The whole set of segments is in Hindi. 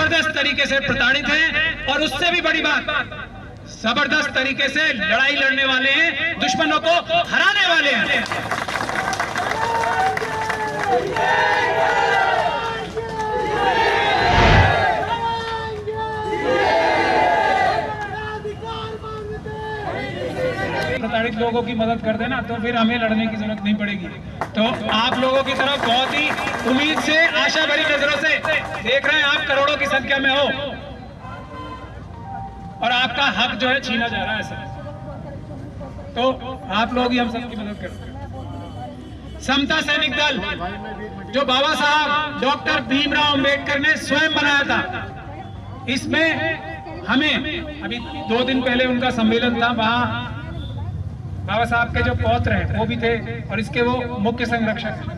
जबरदस्त तरीके से प्रताड़ित हैं, और उससे भी बड़ी बात, जबरदस्त तरीके से लड़ाई लड़ने वाले हैं, दुश्मनों को हराने वाले हैं। प्रताड़ित लोगों की मदद कर देना, तो फिर हमें लड़ने की जरूरत नहीं पड़ेगी। तो आप लोगों की तरफ बहुत ही उम्मीद से, आशा भरी नजरों से देख रहे हैं। आप करोड़ों की संख्या में हो और आपका हक जो है छीना जा रहा है सर, तो आप लोग ही हम सबकी मदद करते हैं। समता सैनिक दल जो बाबा साहब डॉक्टर भीमराव अंबेडकर ने स्वयं बनाया था, इसमें हमें अभी 2 दिन पहले उनका सम्मेलन था, वहां बाबा साहब के जो पौत्र हैं वो भी थे और इसके वो मुख्य संरक्षक हैं।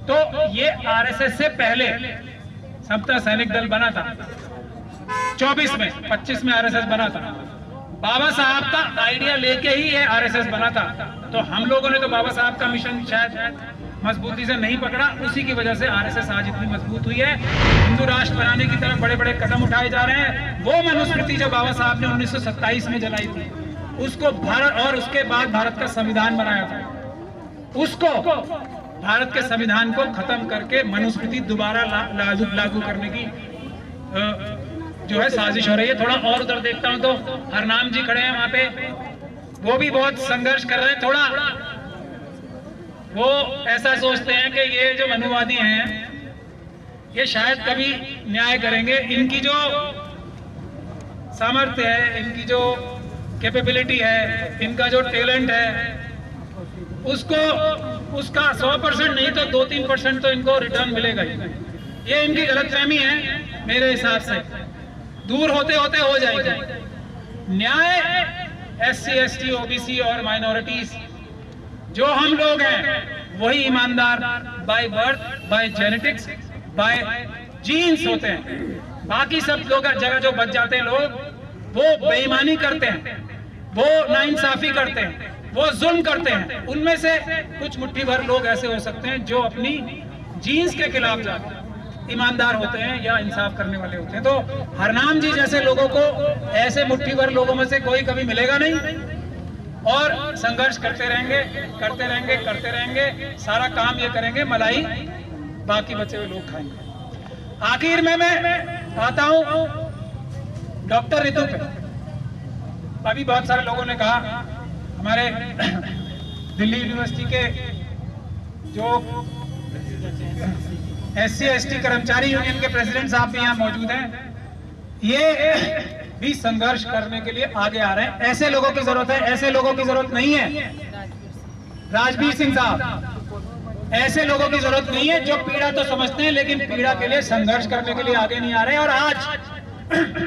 तो ये आरएसएस से पहले समता सैनिक दल बना था 24 में, 25 में आरएसएस बना था। बाबा साहब का आइडिया लेके ही ये आरएसएस बना था। तो हम लोगों ने तो बाबा साहब का मिशन शायद मजबूती से नहीं पकड़ा, उसी की वजह से आरएसएस आज इतनी मजबूत हुई है। हिंदू राष्ट्र बनाने की तरफ बड़े बड़े कदम उठाए जा रहे हैं। वो मनुस्मृति जो बाबा साहब ने 1927 में जलाई थी, उसको भारत, और उसके बाद भारत का संविधान बनाया था, उसको भारत के संविधान को खत्म करके मनुस्मृति दोबारा लागू करने की जो है साजिश हो रही है। थोड़ा और उधर देखता हूं तो हरनाम जी खड़े हैं वहां पे, वो भी बहुत संघर्ष कर रहे हैं। थोड़ा वो ऐसा सोचते हैं कि ये जो मनुवादी हैं ये शायद कभी न्याय करेंगे। इनकी जो सामर्थ्य है, इनकी जो कैपेबिलिटी है, इनका जो टैलेंट है, उसका 100% नहीं तो 2-3% तो इनको रिटर्न मिलेगा ही। ये इनकी गलतफहमी है, मेरे हिसाब से दूर होते होते हो जाएगी। न्याय SC ST OBC और माइनॉरिटीज जो हम लोग हैं वही ईमानदार by birth, by genetics, by genes होते हैं। बाकी सब लोग जगह जो बच जाते हैं लोग, वो बेईमानी करते हैं, वो नाइंसाफी करते हैं, वो जुल्म करते हैं। उनमें से कुछ मुट्ठी भर लोग ऐसे हो सकते हैं जो अपनी जीन्स के खिलाफ जाते हैं, ईमानदार होते हैं या इंसाफ करने वाले होते हैं। तो हरनाम जी जैसे लोगों को, ऐसे मुट्ठी भर लोगों में से कोई कभी मिलेगा नहीं, और संघर्ष करते रहेंगे, करते रहेंगे, करते रहेंगे। सारा काम ये करेंगे, मलाई बाकी बचे हुए लोग खाएंगे। आखिर में मैं आता हूं डॉक्टर रितु पे। अभी बहुत सारे लोगों ने कहा, हमारे दिल्ली यूनिवर्सिटी के जो SC ST कर्मचारी यूनियन के प्रेसिडेंट साहब भी यहाँ मौजूद हैं, ये भी संघर्ष करने के लिए आगे आ रहे हैं। ऐसे लोगों की जरूरत है, ऐसे लोगों की जरूरत नहीं है। राजवीर सिंह साहब, ऐसे लोगों की जरूरत नहीं है जो पीड़ा तो समझते हैं लेकिन पीड़ा के लिए संघर्ष करने के लिए आगे नहीं आ रहे हैं। और आज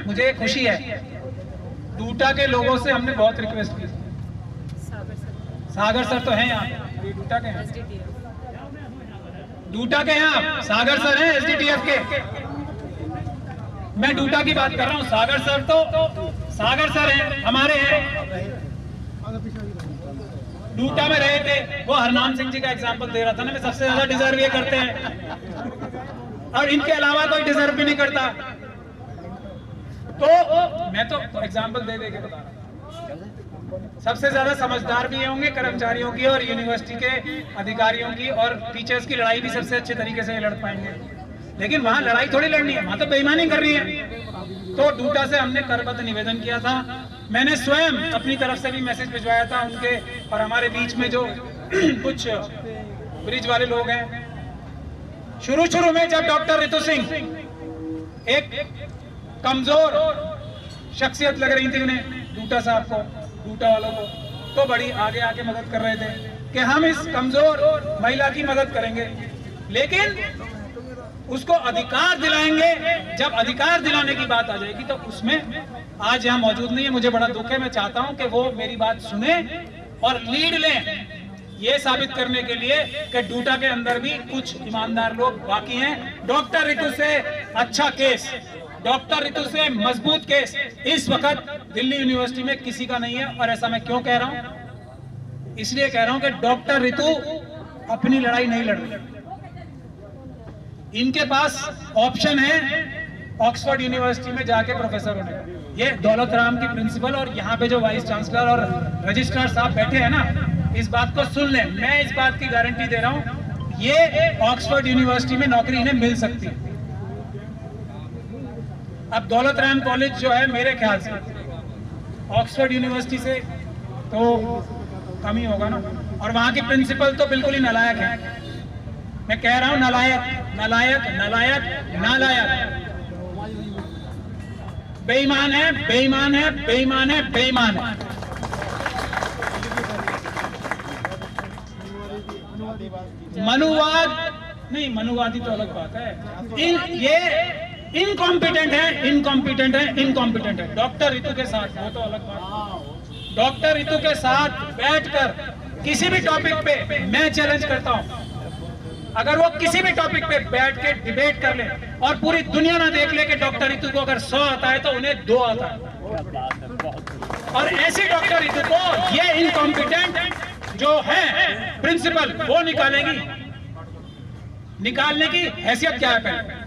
मुझे खुशी है, डूटा के लोगों से हमने बहुत रिक्वेस्ट की। सागर सर तो हैं यहाँ, डूटा के हैं, डूटा के यहाँ सागर सर हैं SDTF के। मैं डूटा की बात कर रहा हूँ, सागर सर तो सागर सर हैं, हमारे हैं, डूटा में रहे थे। वो हरनाम सिंह जी का एग्जाम्पल दे रहा था ना, मैं सबसे ज्यादा डिजर्व ये करते हैं और इनके अलावा कोई डिजर्व भी नहीं करता। तो मैं तो एग्जाम्पल दे के बता रहा हूं, सबसे ज्यादा समझदार भी होंगे कर्मचारियों की और यूनिवर्सिटी के अधिकारियों की, और टीचर्स की लड़ाई भी सबसे अच्छे तरीके से लड़ पाएंगे। लेकिन वहां लड़ाई थोड़ी लड़नी है, वहां तो बेईमानी कर रही है। तो डूटा से हमने करबद्ध निवेदन किया था, मैंने स्वयं अपनी तरफ से भी मैसेज भिजवाया था उनके, और हमारे बीच में जो कुछ ब्रिज वाले लोग हैं, शुरू में जब डॉक्टर रितु सिंह एक कमजोर शख्सियत लग रही थी उन्हें, डूटा साहब को, डूटा वालों को, तो बड़ी आगे आके मदद कर रहे थे कि हम इस कमजोर महिला की मदद करेंगे, लेकिन उसको अधिकार दिलाएंगे। जब अधिकार दिलाने की बात आ जाएगी तो उसमें आज यहाँ मौजूद नहीं है, मुझे बड़ा दुख है। मैं चाहता हूं कि वो मेरी बात सुने और लीड लें, ये साबित करने के लिए कि डूटा के अंदर भी कुछ ईमानदार लोग बाकी हैं। डॉक्टर रितु से अच्छा केस, डॉक्टर रितु से मजबूत केस इस वक्त दिल्ली यूनिवर्सिटी में किसी का नहीं है। और ऐसा मैं क्यों कह रहा हूं? इसलिए कह रहा हूं कि डॉक्टर रितु अपनी लड़ाई नहीं लड़ रही, इनके पास ऑप्शन है ऑक्सफोर्ड यूनिवर्सिटी में जाके प्रोफेसर होने का। ये दौलत राम की प्रिंसिपल और यहाँ पे जो वाइस चांसलर और रजिस्ट्रार साहब बैठे हैं ना, इस बात को सुन लें। मैं इस बात की गारंटी दे रहा हूँ, ये ऑक्सफोर्ड यूनिवर्सिटी में नौकरी इन्हें मिल सकती है। अब दौलत राम कॉलेज जो है, मेरे ख्याल से ऑक्सफोर्ड यूनिवर्सिटी से तो कम ही होगा ना, और वहां की प्रिंसिपल तो बिल्कुल ही नालायक है। मैं कह रहा हूं नालायक नालायक नालायक नालायक, बेईमान है बेईमान है बेईमान है बेईमान है। मनुवाद नहीं, मनुवादी तो अलग बात है। ये इनकॉम्पिटेंट है, इनकॉम्पिटेंट है, इनकॉम्पिटेंट है। डॉक्टर रितु के साथ वो तो अलग बात। डॉक्टर रितु के साथ बैठकर किसी भी टॉपिक पे मैं चैलेंज करता हूं, अगर वो किसी भी टॉपिक पे बैठ के डिबेट कर ले और पूरी दुनिया ना देख ले कि डॉक्टर रितु को अगर 100 आता है तो उन्हें 2 आता है, और ऐसी डॉक्टर रितु को ये इनकॉम्पिटेंट जो है प्रिंसिपल वो निकालेगी। निकालने की हैसियत क्या है पहले,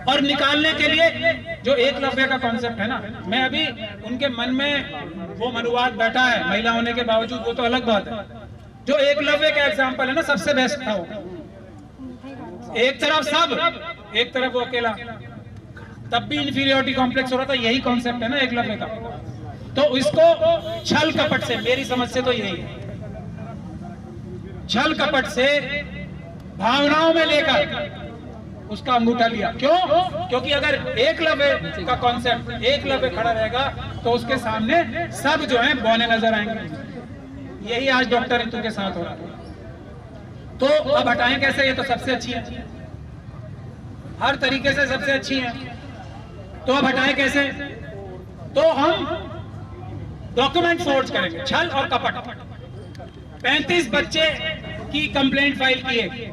और निकालने के लिए जो एकलव्य का कॉन्सेप्ट है ना, मैं अभी उनके मन में वो मनुवाद बैठा है महिला होने के बावजूद, वो तो अलग बात है। जो एकलव्य का एग्जाम्पल है ना, सबसे बेस्ट था वो। एक तरफ सब, एक तरफ वो अकेला, तब भी इंफीरियोरिटी कॉम्प्लेक्स हो रहा था। यही कॉन्सेप्ट है ना एकलव्य का। तो इसको छल कपट से, मेरी समझ से तो यही है, छल कपट से भावनाओं में लेकर उसका अंगूठा लिया। क्यों? क्योंकि अगर एकलव्य का कॉन्सेप्ट, एकलव्य खड़ा रहेगा तो उसके सामने सब जो है बौने नजर आएंगे। यही आज डॉक्टर रितु के साथ हो रहा है। तो अब हटाएं कैसे? ये तो सबसे अच्छी है, हर तरीके से सबसे अच्छी है, तो अब हटाएं कैसे? तो हम डॉक्यूमेंट फोर्ज करेंगे, छल और कपट। 35 बच्चे की कंप्लेंट फाइल किए।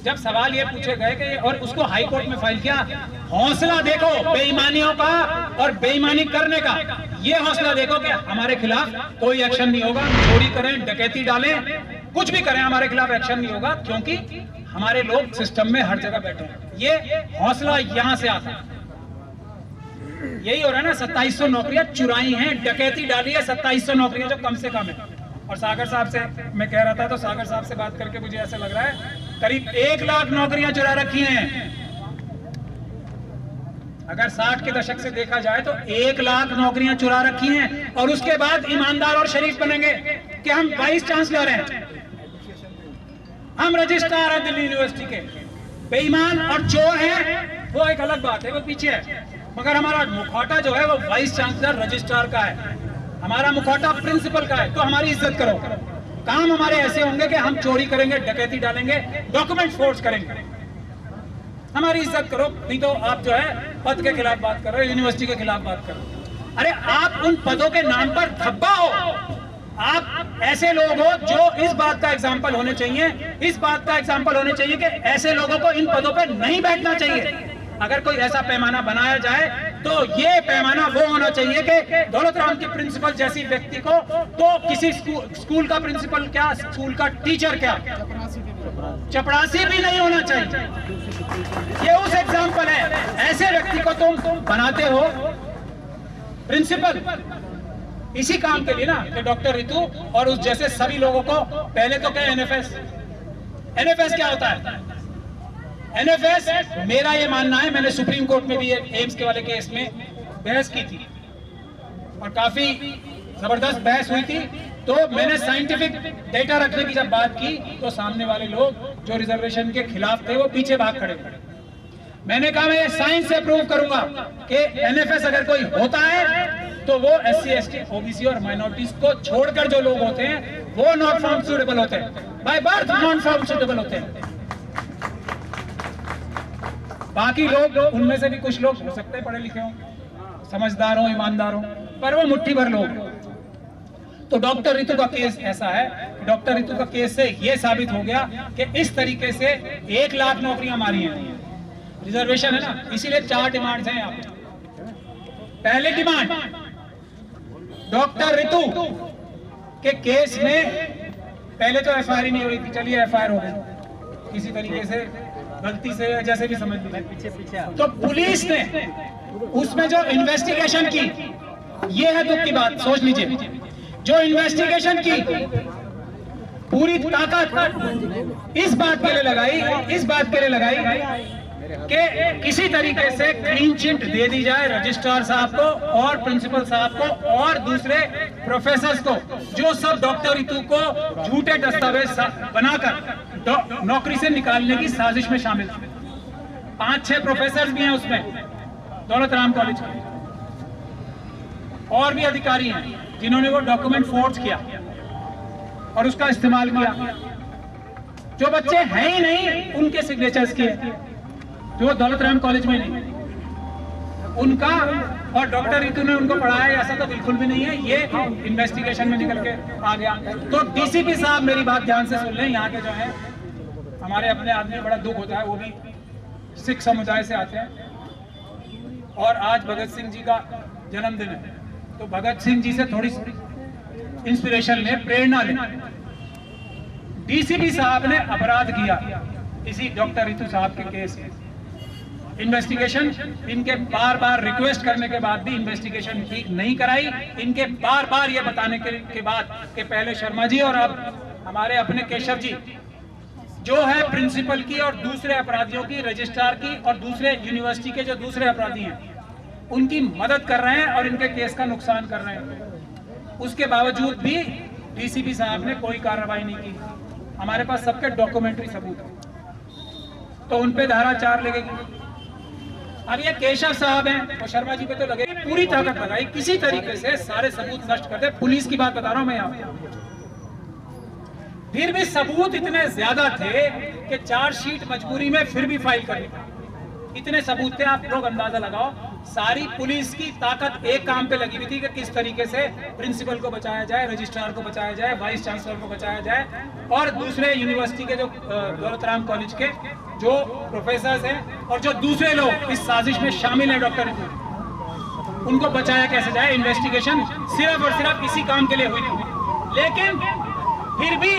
जब सवाल ये पूछे गए कि और उसको हाई कोर्ट में फाइल किया, हौसला देखो बेईमानियों का और बेईमानी करने का, ये हौसला देखो कि हमारे खिलाफ कोई एक्शन नहीं होगा, चोरी करें, डकैती डालें, कुछ भी करें, हमारे खिलाफ एक्शन नहीं होगा, क्योंकि हमारे लोग सिस्टम में हर जगह बैठे हैं। ये हौसला यहां से आता है। यही हो रहा है ना, 2700 नौकरियां चुराई हैं, डकैती डाली है, 2700 नौकरियां जो कम से कम है। और सागर साहब से मैं कह रहा था, तो सागर साहब से बात करके मुझे ऐसा लग रहा है करीब 1 लाख नौकरियां चुरा रखी हैं। अगर 60 के दशक से देखा जाए तो 1 लाख नौकरियां चुरा रखी हैं, और उसके बाद ईमानदार और शरीफ बनेंगे कि हम वाइस चांसलर हैं, हम रजिस्ट्रार हैं दिल्ली यूनिवर्सिटी के। बेईमान और चोर हैं वो एक अलग बात है, वो पीछे है, मगर हमारा मुखौटा जो है वो वाइस चांसलर रजिस्ट्रार का है, हमारा मुखौटा प्रिंसिपल का है। तो हमारी इज्जत करो। काम हमारे ऐसे होंगे कि हम चोरी करेंगे, डकैती डालेंगे, डॉक्यूमेंट फोर्ज करेंगे। हमारी इज्जत करो, नहीं तो आप जो है पद के खिलाफ बात कर रहे हो, यूनिवर्सिटी के खिलाफ बात कर रहे हो। अरे आप उन पदों के नाम पर धब्बा हो, आप ऐसे लोग हो जो इस बात का एग्जाम्पल होने चाहिए, इस बात का एग्जाम्पल होने चाहिए कि ऐसे लोगों को इन पदों पर नहीं बैठना चाहिए। अगर कोई ऐसा पैमाना बनाया जाए तो ये पैमाना वो होना चाहिए कि दौलत राम की प्रिंसिपल जैसी व्यक्ति को तो किसी स्कूल का प्रिंसिपल क्या, स्कूल का टीचर क्या, चपरासी भी नहीं होना चाहिए। ये उस एग्जाम्पल है। ऐसे व्यक्ति को तुम बनाते हो प्रिंसिपल इसी काम के लिए ना, कि डॉक्टर रितु और उस जैसे सभी लोगों को। पहले तो क्या एनएफएस, एनएफएस क्या होता है? एनएफएस, मेरा ये मानना है, मैंने सुप्रीम कोर्ट में भी एम्स के वाले केस में बहस की थी और काफी जबरदस्त बहस हुई थी। तो मैंने साइंटिफिक डेटा रखने की जब बात की तो सामने वाले लोग जो रिजर्वेशन के खिलाफ थे वो पीछे भाग खड़े थे। मैंने कहा मैं साइंस से प्रूव करूंगा कि एनएफएस अगर कोई होता है तो वो एससी, एसटी, ओबीसी और माइनॉरिटीज को छोड़कर जो लोग होते हैं वो नॉट फाउंड सूटेबल होते हैं, by birth not found suitable होते हैं। बाकी लोग, उनमें से भी कुछ लोग हो सकते हैं पढ़े लिखे हों, समझदार हों, ईमानदार हों, पर वो मुट्ठी भर लोग। तो डॉक्टर रितु का केस ऐसा है, डॉक्टर रितु का केस से ये साबित हो गया कि इस तरीके से 1 लाख नौकरियां मारी हैं। रिजर्वेशन है ना, इसीलिए 4 डिमांड्स हैं यहाँ पे। पहली डिमांड, डॉक्टर रितु के केस में पहले तो एफआईआर ही नहीं हो रही थी, चलिए एफआईआर हो गई, किसी तरीके से गलती से जैसे भी समझ लीजिए, पीछे तो पुलिस ने उसमें जो इन्वेस्टिगेशन की, ये है दुख की बात, सोच लीजिए, जो इन्वेस्टिगेशन की पूरी ताकत इस बात के लिए लगाई कि किसी तरीके से क्लीन चिट दे दी जाए रजिस्ट्रार साहब को और प्रिंसिपल साहब को और दूसरे प्रोफेसर्स को, जो सब डॉक्टर रितु को झूठे दस्तावेज बनाकर नौकरी से निकालने की साजिश में शामिल थे। 5-6 प्रोफेसर्स भी हैं उसमें, दौलत राम कॉलेज के, और भी अधिकारी हैं जिन्होंने वो डॉक्यूमेंट फोर्ज किया और उसका इस्तेमाल किया। जो बच्चे हैं ही नहीं उनके सिग्नेचर्स किए, जो दौलत राम कॉलेज में नहीं उनका, और डॉक्टर रितु ने उनको पढ़ाया, ऐसा तो बिल्कुल भी नहीं है, ये इन्वेस्टिगेशन में निकल के आ गया। तो डीसीपी साहब मेरी बात ध्यान से सुन लें, यहाँ के जो है हमारे अपने आदमी, बड़ा दुख होता है, वो भी सिख समुदाय से आते हैं और आज भगत सिंह जी का जन्मदिन है, तो भगत सिंह जी से थोड़ी इंस्पिरेशन ले, प्रेरणा ले। डीसीपी साहब ने अपराध किया इसी डॉक्टर रितु साहब के केस में। इन्वेस्टिगेशन, इनके बार बार रिक्वेस्ट करने के बाद भी इन्वेस्टिगेशन ठीक नहीं कराई, इनके बार बार ये बताने के बाद कि पहले शर्मा जी और अब हमारे अपने केशव जी जो है प्रिंसिपल की और दूसरे अपराधियों की, रजिस्ट्रार की और दूसरे यूनिवर्सिटी के जो दूसरे अपराधी हैं उनकी मदद कर रहे हैं और इनके केस का नुकसान कर रहे हैं। उसके बावजूद भी डीसीपी साहब ने कोई कार्रवाई नहीं की। हमारे पास सबके डॉक्यूमेंट्री सबूत है, तो उन पे धारा 4 लगेगी। अब ये केशव साहब हैं, वो शर्मा जी पे तो लगे, पूरी ताकत लगाई किसी तरीके से सारे सबूत नष्ट कर दे। पुलिस की बात बता रहा हूं मैं यहाँ, फिर भी सबूत इतने ज्यादा थे कि चार्जशीट मजबूरी में फिर भी फाइल करनी पड़ी। इतने सबूत थे, आप लोग अंदाजा लगाओ। सारी पुलिस की ताकत एक काम पे लगी हुई थी कि किस तरीके से प्रिंसिपल को बचाया जाए, रजिस्ट्रार को बचाया जाए, वाइस चांसलर को बचाया जाए और दूसरे यूनिवर्सिटी के जो दौलत राम कॉलेज के जो प्रोफेसर्स हैं और जो दूसरे लोग इस साजिश में शामिल हैं डॉक्टर, उनको बचाया कैसे जाए। इन्वेस्टिगेशन सिर्फ और सिर्फ इसी काम के लिए हुई थी, लेकिन फिर भी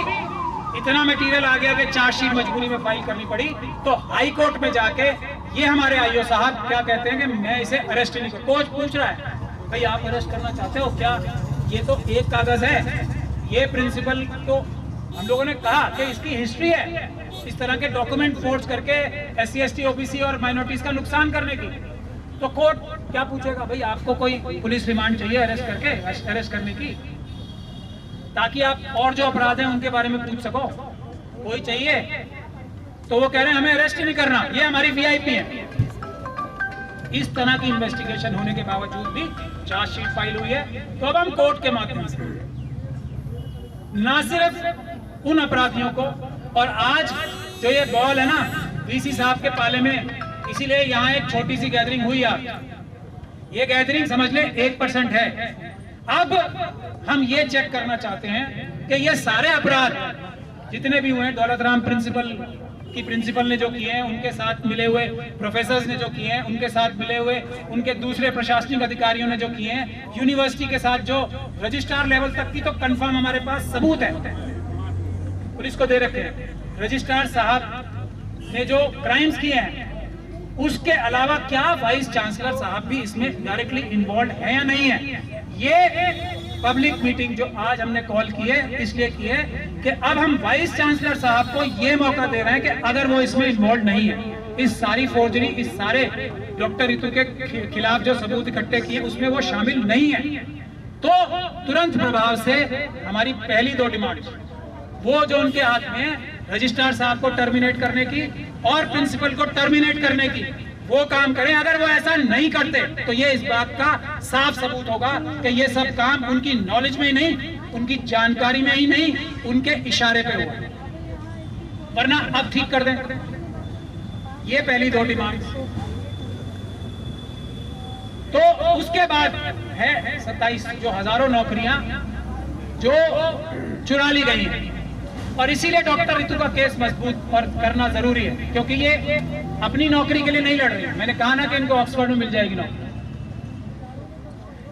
इतना मटेरियल आ गया कि चार्जशीट मजबूरी में फाइल करनी पड़ी। तो हाई कोर्ट में जाके ये हमारे आईओ साहब क्या कहते हैं कि मैं इसे अरेस्ट नहीं कर। कोच पूछ रहा है, भाई आप अरेस्ट करना चाहते हो क्या? ये तो एक कागज है, ये प्रिंसिपल को हम लोगों ने कहा कि इसकी हिस्ट्री है इस तरह के डॉक्यूमेंट फोर्ज करके SC ST OBC और माइनॉरिटीज का नुकसान करने की। तो कोर्ट क्या पूछेगा, भाई आपको कोई पुलिस रिमांड चाहिए अरेस्ट करने की, ताकि आप और जो अपराध हैं उनके बारे में पूछ सको, कोई चाहिए? तो वो कह रहे हैं हमें अरेस्ट नहीं करना, ये हमारी VIP है। इस तरह की इन्वेस्टिगेशन होने के बावजूद भी चार्जशीट फाइल हुई है। तो अब हम कोर्ट के माध्यम से ना सिर्फ उन अपराधियों को, और आज जो ये बॉल है ना VC साहब के पाले में, इसीलिए यहाँ एक छोटी सी गैदरिंग हुई। आप ये गैदरिंग समझ लें 1% है। अब हम ये चेक करना चाहते हैं कि ये सारे अपराध जितने भी हुए हैं, दौलत राम प्रिंसिपल ने जो किए हैं, उनके साथ मिले हुए प्रोफेसर्स ने जो किए हैं, उनके साथ मिले हुए उनके दूसरे प्रशासनिक अधिकारियों ने जो किए हैं, यूनिवर्सिटी के साथ जो रजिस्ट्रार लेवल तक की तो कंफर्म हमारे पास सबूत है, पुलिस को दे रखे हैं। रजिस्ट्रार साहब ने जो क्राइम्स किए हैं, उसके अलावा क्या वाइस चांसलर साहब भी इसमें डायरेक्टली इन्वॉल्व है या नहीं है? ये पब्लिक मीटिंग जो आज हमने कॉल की है, इसलिए की है कि अब हम वाइस चांसलर साहब को ये मौका दे रहे हैं कि अगर वो इसमें इन्वॉल्व नहीं है, इस सारी फोर्जरी, इस सारे डॉक्टर रितु के खिलाफ जो सबूत इकट्ठे किए उसमें वो शामिल नहीं है, तो तुरंत प्रभाव से हमारी पहली 2 डिमांड वो जो उनके हाथ में है, रजिस्ट्रार साहब को टर्मिनेट करने की और प्रिंसिपल को टर्मिनेट करने की, वो काम करें। अगर वो ऐसा नहीं करते तो ये इस बात का साफ सबूत होगा कि ये सब काम उनकी नॉलेज में ही नहीं, उनकी जानकारी में ही नहीं, उनके इशारे पे हुआ। वरना अब ठीक कर दें। ये पहली 2 डिमांड। तो उसके बाद है 27 जो हजारों नौकरियां जो चुरा ली गई हैं, और इसीलिए डॉक्टर रितु का केस मजबूत और करना जरूरी है, क्योंकि ये अपनी नौकरी के लिए नहीं लड़ रही है। मैंने कहा ना कि इनको ऑक्सफोर्ड में मिल जाएगी नौकरी,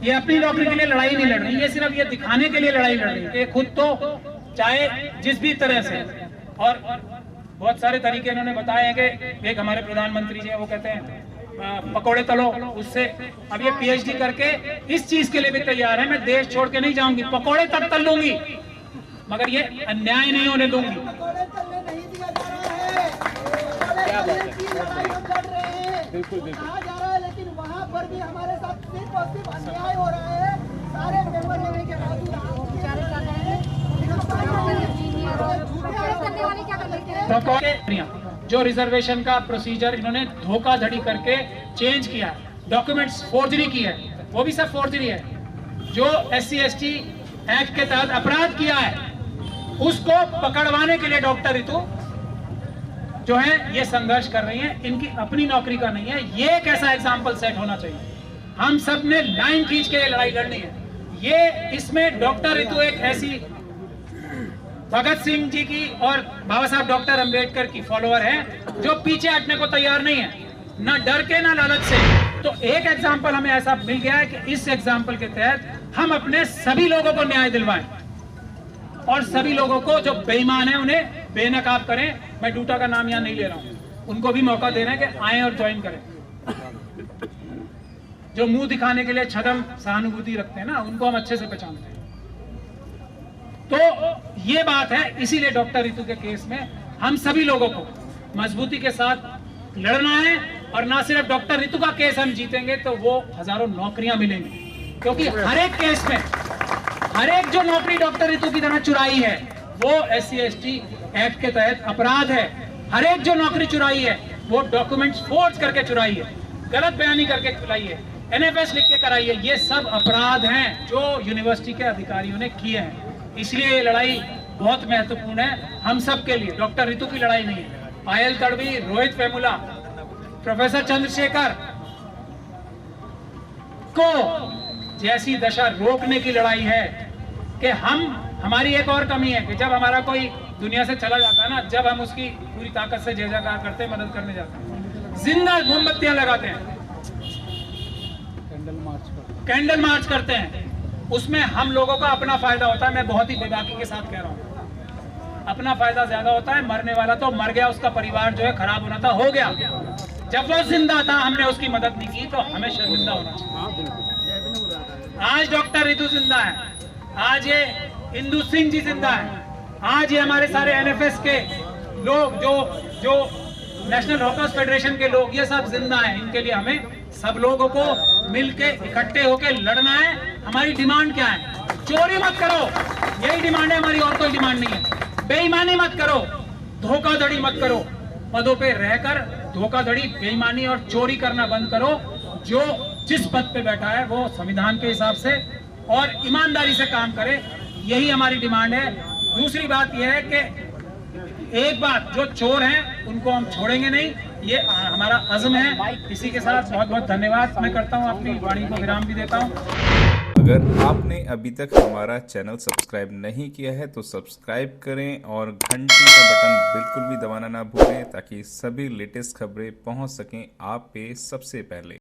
ये अपनी नौकरी के लिए लड़ाई नहीं लड़ रही, ये सिर्फ ये दिखाने के लिए लड़ाई लड़ रही है कि खुद तो चाहे जिस भी तरह से, और बहुत सारे तरीके इन्होंने बताए हैं कि एक हमारे प्रधानमंत्री जी हैं वो कहते हैं पकोड़े तलो, उससे अब ये पीएचडी करके इस चीज के लिए भी तैयार है, मैं देश छोड़ के नहीं जाऊंगी, पकोड़े तक तल लूंगी मगर ये अन्याय नहीं होने दूंगी। बिल्कुल बिल्कुल जा रहा है, लेकिन वहाँ पर भी हमारे साथ सिर्फ और सिर्फ अन्याय हो रहा है। सारे मेंबर होने के बावजूद जो रिजर्वेशन का प्रोसीजर इन्होंने धोखाधड़ी करके चेंज किया, डॉक्यूमेंट्स फोर्जरी की है, वो भी सब फोर्जरी है। जो SC/ST एक्ट के तहत अपराध किया है उसको पकड़वाने के लिए डॉक्टर रितु जो है ये संघर्ष कर रही हैं। इनकी अपनी नौकरी का नहीं है, ये एक ऐसा एग्जाम्पल सेट होना चाहिए। हम सब ने लाइन खींच के ये लड़ाई लड़नी है। ये इसमें डॉक्टर रितु एक ऐसी भगत सिंह जी की और बाबा साहब डॉक्टर अंबेडकर की फॉलोअर है जो पीछे हटने को तैयार नहीं है, ना डर के ना लालच से। तो एक एग्जाम्पल हमें ऐसा मिल गया है कि इस एग्जाम्पल के तहत हम अपने सभी लोगों को न्याय दिलवाएं और सभी लोगों को जो बेईमान है उन्हें बेनकाब करें। मैं डूटा का नाम यहाँ नहीं ले रहा हूँ, उनको भी मौका दे रहे हैं कि आए और ज्वाइन करें। जो मुंह दिखाने के लिए छदम सहानुभूति रखते हैं ना, उनको हम अच्छे से पहचानते हैं। तो ये बात है, इसीलिए डॉक्टर रितु के केस में हम सभी लोगों को मजबूती के साथ लड़ना है। और ना सिर्फ डॉक्टर रितु का केस हम जीतेंगे तो वो हजारों नौकरियां मिलेंगी, क्योंकि हर एक केस में हर एक जो नौकरी डॉक्टर रितु की तरह चुराई है वो SC/ST एक्ट के तहत अपराध है। हर एक जो नौकरी चुराई है वो डॉक्यूमेंट्स फोर्ज करके चुराई है, गलत बयानी करके चुराई है, NFS लिख के कराई है। ये सब अपराध हैं जो यूनिवर्सिटी के अधिकारियों ने किए हैं। इसलिए ये लड़ाई बहुत महत्वपूर्ण है हम सब के लिए। डॉक्टर रितु की लड़ाई नहीं है, पायल तड़वी, रोहित वेमुला, प्रोफेसर चंद्रशेखर को जैसी दशा रोकने की लड़ाई है कि हमारी एक और कमी है कि जब हमारा कोई दुनिया से चला जाता है ना, जब हम उसकी पूरी ताकत से जय जयकार करते हैं, मदद करने जाते हैं, जिंदा मोमबत्तियां लगाते हैं, कैंडल मार्च करते हैं, उसमें हम लोगों का अपना फायदा होता है। मैं बहुत ही बेबाकी के साथ कह रहा हूँ, अपना फायदा ज्यादा होता है। मरने वाला तो मर गया, उसका परिवार जो है खराब होना था हो गया। जब वो जिंदा था हमने उसकी मदद नहीं की तो हमें शर्मिंदा होना चाहिए। आज डॉक्टर रितु जिंदा है, आज ये इंदु सिंह जी जिंदा है, आज ये हमारे सारे NFS के लोग जो नेशनल हॉकर्स फेडरेशन के लोग, ये सब जिंदा हैं। इनके लिए हमें सब लोगों को मिलके इकट्ठे होके लड़ना है। हमारी डिमांड क्या है? चोरी मत करो, यही डिमांड है हमारी, और कोई डिमांड नहीं है। बेईमानी मत करो, धोखाधड़ी मत करो, पदों पे रहकर धोखाधड़ी, बेईमानी और चोरी करना बंद करो। जो जिस पद पे बैठा है वो संविधान के हिसाब से और ईमानदारी से काम करे, यही हमारी डिमांड है। दूसरी बात यह है कि एक बात, जो चोर हैं उनको हम छोड़ेंगे नहीं, ये हमारा अज़्म है। इसी के साथ बहुत बहुत धन्यवाद मैं करता हूँ, अपनी वाणी को विराम भी देता हूँ। अगर आपने अभी तक हमारा चैनल सब्सक्राइब नहीं किया है तो सब्सक्राइब करें और घंटी का बटन बिल्कुल भी दबाना ना भूलें, ताकि सभी लेटेस्ट खबरें पहुंच सकें आप पे सबसे पहले।